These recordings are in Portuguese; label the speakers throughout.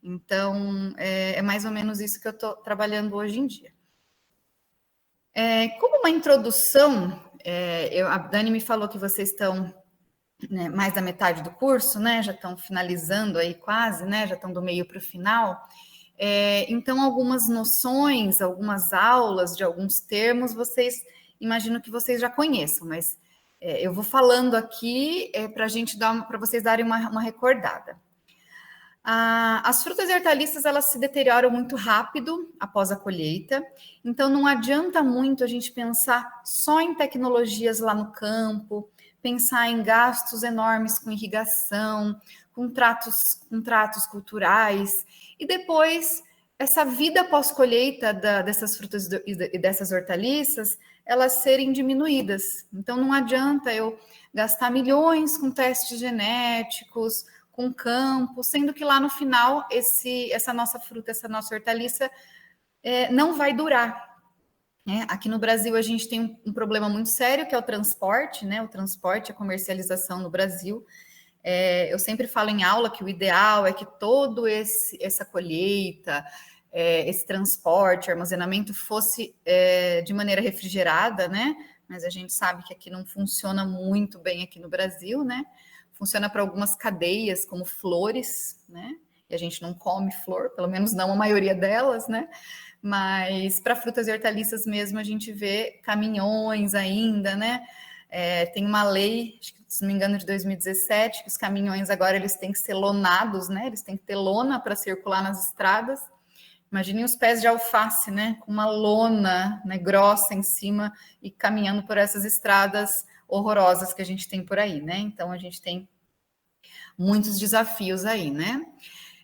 Speaker 1: Então, é mais ou menos isso que eu estou trabalhando hoje em dia. Como uma introdução, a Dani me falou que vocês estão, né, mais da metade do curso, né? Já estão finalizando aí quase, né? Já estão do meio para o final. Então, algumas noções, algumas aulas de alguns termos, imagino que vocês já conheçam, mas eu vou falando aqui para vocês darem uma recordada. As frutas e hortaliças, elas se deterioram muito rápido após a colheita, então não adianta muito a gente pensar só em tecnologias lá no campo, pensar em gastos enormes com irrigação, com tratos culturais, e depois essa vida pós-colheita dessas frutas e dessas hortaliças, elas serem diminuídas. Então não adianta eu gastar milhões com testes genéticos, com campo, sendo que lá no final essa nossa fruta, essa nossa hortaliça não vai durar. Aqui no Brasil a gente tem um problema muito sério, que é o transporte, né? O transporte, a comercialização no Brasil. Eu sempre falo em aula que o ideal é que todo essa colheita, esse transporte, armazenamento fosse de maneira refrigerada, né? Mas a gente sabe que aqui não funciona muito bem aqui no Brasil, né? Funciona para algumas cadeias, como flores, né? E a gente não come flor, pelo menos não a maioria delas, né? Mas para frutas e hortaliças mesmo, a gente vê caminhões ainda, né? Tem uma lei, acho que, se não me engano, de 2017, que os caminhões agora eles têm que ser lonados, né? Eles têm que ter lona para circular nas estradas. Imaginem os pés de alface, né? Com uma lona, né, grossa em cima e caminhando por essas estradas horrorosas que a gente tem por aí, né? Então, a gente tem muitos desafios aí, né?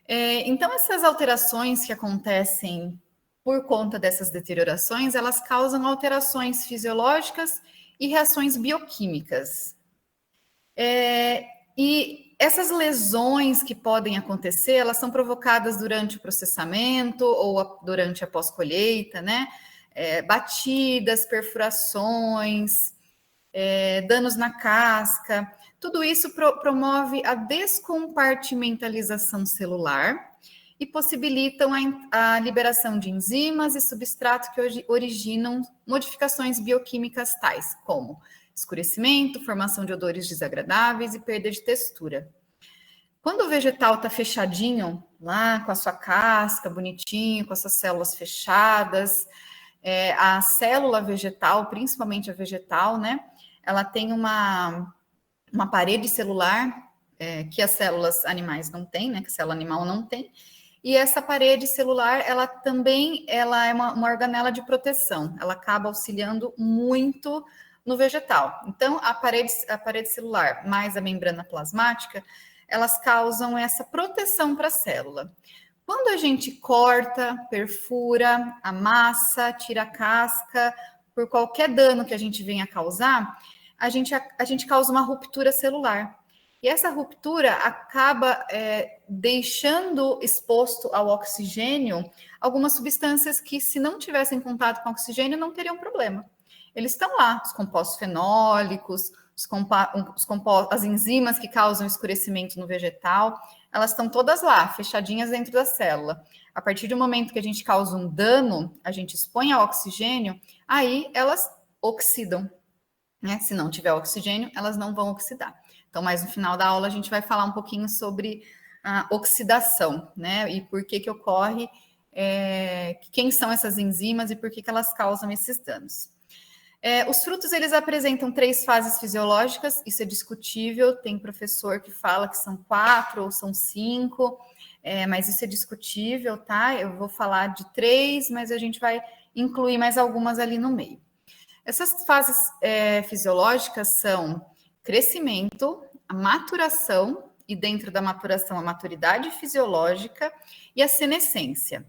Speaker 1: Então, essas alterações que acontecem por conta dessas deteriorações, elas causam alterações fisiológicas e reações bioquímicas. E essas lesões que podem acontecer, elas são provocadas durante o processamento ou durante a pós-colheita, né? Batidas, perfurações, danos na casca. Tudo isso promove a descompartimentalização celular e possibilitam a liberação de enzimas e substratos que originam modificações bioquímicas tais como escurecimento, formação de odores desagradáveis e perda de textura. Quando o vegetal está fechadinho, lá com a sua casca bonitinho, com as suas células fechadas, a célula vegetal, principalmente a vegetal, né? Ela tem uma parede celular que as células animais não têm, né? Que a célula animal não tem. E essa parede celular, ela é uma organela de proteção. Ela acaba auxiliando muito no vegetal. Então, a parede celular mais a membrana plasmática, elas causam essa proteção para a célula. Quando a gente corta, perfura, amassa, tira a casca, por qualquer dano que a gente venha causar, a gente causa uma ruptura celular. E essa ruptura acaba deixando exposto ao oxigênio algumas substâncias que, se não tivessem contato com oxigênio, não teriam problema. Eles estão lá, os compostos fenólicos, as enzimas que causam escurecimento no vegetal, elas estão todas lá, fechadinhas dentro da célula. A partir do momento que a gente causa um dano, a gente expõe ao oxigênio, aí elas oxidam. Né? Se não tiver oxigênio, elas não vão oxidar. Então, mais no final da aula, a gente vai falar um pouquinho sobre a oxidação, né? E por que ocorre, quem são essas enzimas e por que elas causam esses danos. Os frutos, eles apresentam 3 fases fisiológicas, isso é discutível, tem professor que fala que são 4 ou são 5, mas isso é discutível, tá? Eu vou falar de 3, mas a gente vai incluir mais algumas ali no meio. Essas fases fisiológicas são crescimento, a maturação, e dentro da maturação a maturidade fisiológica e a senescência.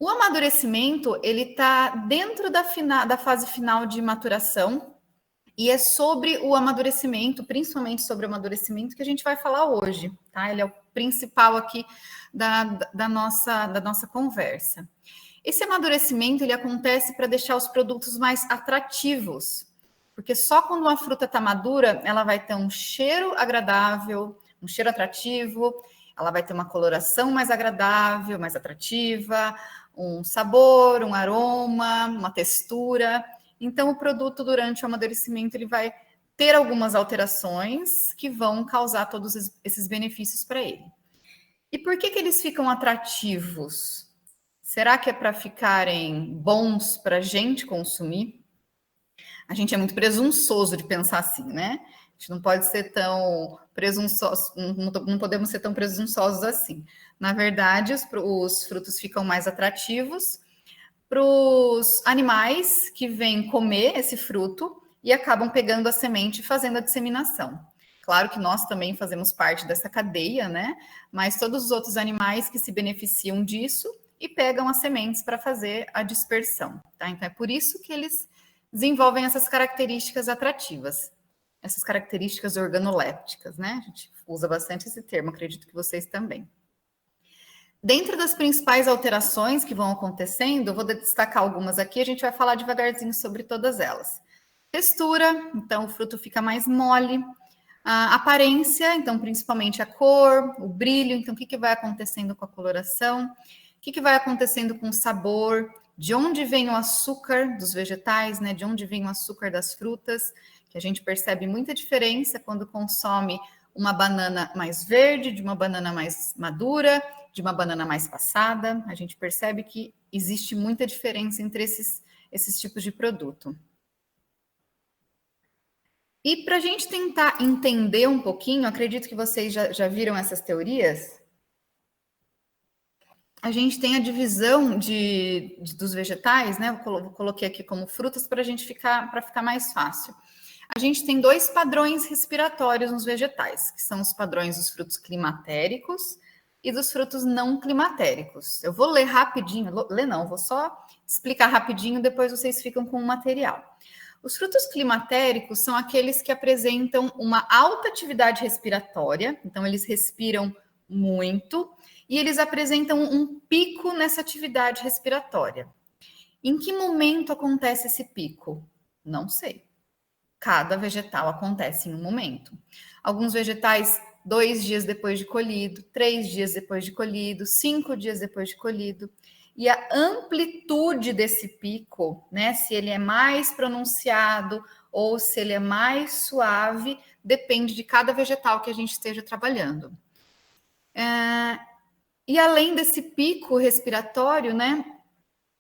Speaker 1: O amadurecimento, ele está dentro da fase final de maturação, e é sobre o amadurecimento, principalmente sobre o amadurecimento, que a gente vai falar hoje, tá? Ele é o principal aqui da nossa conversa. Esse amadurecimento, ele acontece para deixar os produtos mais atrativos, porque só quando uma fruta está madura, ela vai ter um cheiro agradável, um cheiro atrativo, ela vai ter uma coloração mais agradável, mais atrativa, um sabor, um aroma, uma textura. Então, o produto, durante o amadurecimento, ele vai ter algumas alterações que vão causar todos esses benefícios para ele. E por que eles ficam atrativos? Será que é para ficarem bons para a gente consumir? A gente é muito presunçoso de pensar assim, né? A gente não pode ser tão presunçoso, não podemos ser tão presunçosos assim. Na verdade, os frutos ficam mais atrativos para os animais que vêm comer esse fruto e acabam pegando a semente e fazendo a disseminação. Claro que nós também fazemos parte dessa cadeia, né? Mas todos os outros animais que se beneficiam disso e pegam as sementes para fazer a dispersão, tá? Então é por isso que eles desenvolvem essas características atrativas, essas características organolépticas, né? A gente usa bastante esse termo, acredito que vocês também. Dentro das principais alterações que vão acontecendo, eu vou destacar algumas aqui, a gente vai falar devagarzinho sobre todas elas. Textura, então o fruto fica mais mole. A aparência, então principalmente a cor, o brilho, então o que vai acontecendo com a coloração, o que vai acontecendo com o sabor, de onde vem o açúcar dos vegetais, né? De onde vem o açúcar das frutas, que a gente percebe muita diferença quando consome uma banana mais verde, de uma banana mais madura, de uma banana mais passada. A gente percebe que existe muita diferença entre esses tipos de produto. E para a gente tentar entender um pouquinho, acredito que vocês já viram essas teorias, a gente tem a divisão dos vegetais, né? Eu coloquei aqui como frutas para ficar mais fácil. A gente tem 2 padrões respiratórios nos vegetais, que são os padrões dos frutos climatéricos e dos frutos não climatéricos. Eu vou ler rapidinho, vou só explicar rapidinho, depois vocês ficam com o material. Os frutos climatéricos são aqueles que apresentam uma alta atividade respiratória, então eles respiram muito, e eles apresentam um pico nessa atividade respiratória. Em que momento acontece esse pico? Não sei. Cada vegetal acontece em um momento. Alguns vegetais, 2 dias depois de colhido, 3 dias depois de colhido, 5 dias depois de colhido. E a amplitude desse pico, né, se ele é mais pronunciado ou se ele é mais suave, depende de cada vegetal que a gente esteja trabalhando. E além desse pico respiratório, né,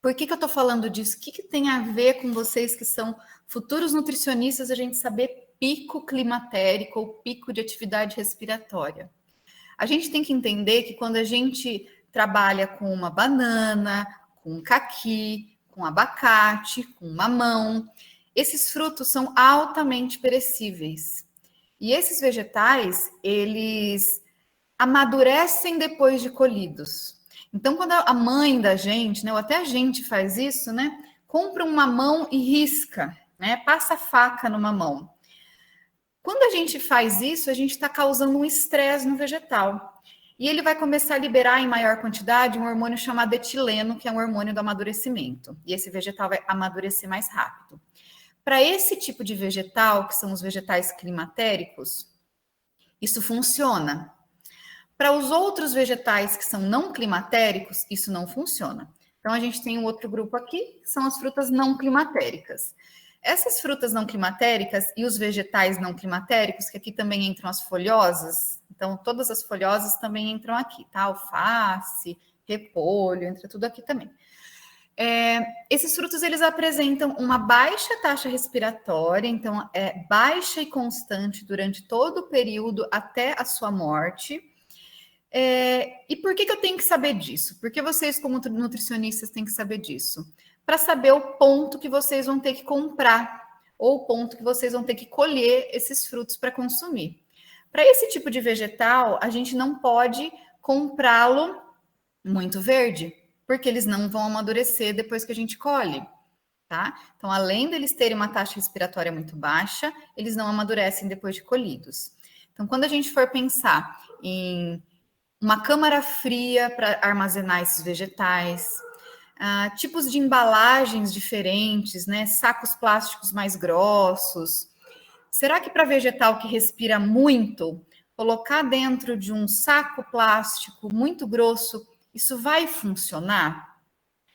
Speaker 1: por que eu estou falando disso? O que tem a ver com vocês que são futuros nutricionistas, a gente saber pico climatérico ou pico de atividade respiratória? A gente tem que entender que quando a gente trabalha com uma banana, com um caqui, com abacate, com mamão, esses frutos são altamente perecíveis. E esses vegetais, eles amadurecem depois de colhidos. Então, quando a mãe da gente, né, ou até a gente faz isso, né, compra um mamão e risca, né, passa a faca no mamão. Quando a gente faz isso, a gente está causando um estresse no vegetal. E ele vai começar a liberar em maior quantidade um hormônio chamado etileno, que é um hormônio do amadurecimento. E esse vegetal vai amadurecer mais rápido. Para esse tipo de vegetal, que são os vegetais climatéricos, isso funciona. Para os outros vegetais que são não climatéricos, isso não funciona. Então, a gente tem um outro grupo aqui, que são as frutas não climatéricas. Essas frutas não climatéricas e os vegetais não climatéricos, que aqui também entram as folhosas, então todas as folhosas também entram aqui, tá? Alface, repolho, entra tudo aqui também. Esses frutos, eles apresentam uma baixa taxa respiratória, então é baixa e constante durante todo o período até a sua morte. E por que eu tenho que saber disso? Porque vocês, como nutricionistas, têm que saber disso. Para saber o ponto que vocês vão ter que comprar, ou o ponto que vocês vão ter que colher esses frutos para consumir. Para esse tipo de vegetal, a gente não pode comprá-lo muito verde, porque eles não vão amadurecer depois que a gente colhe, tá? Então, além deles terem uma taxa respiratória muito baixa, eles não amadurecem depois de colhidos. Então, quando a gente for pensar em uma câmara fria para armazenar esses vegetais, tipos de embalagens diferentes, né? Sacos plásticos mais grossos. Será que para vegetal que respira muito, colocar dentro de um saco plástico muito grosso, isso vai funcionar?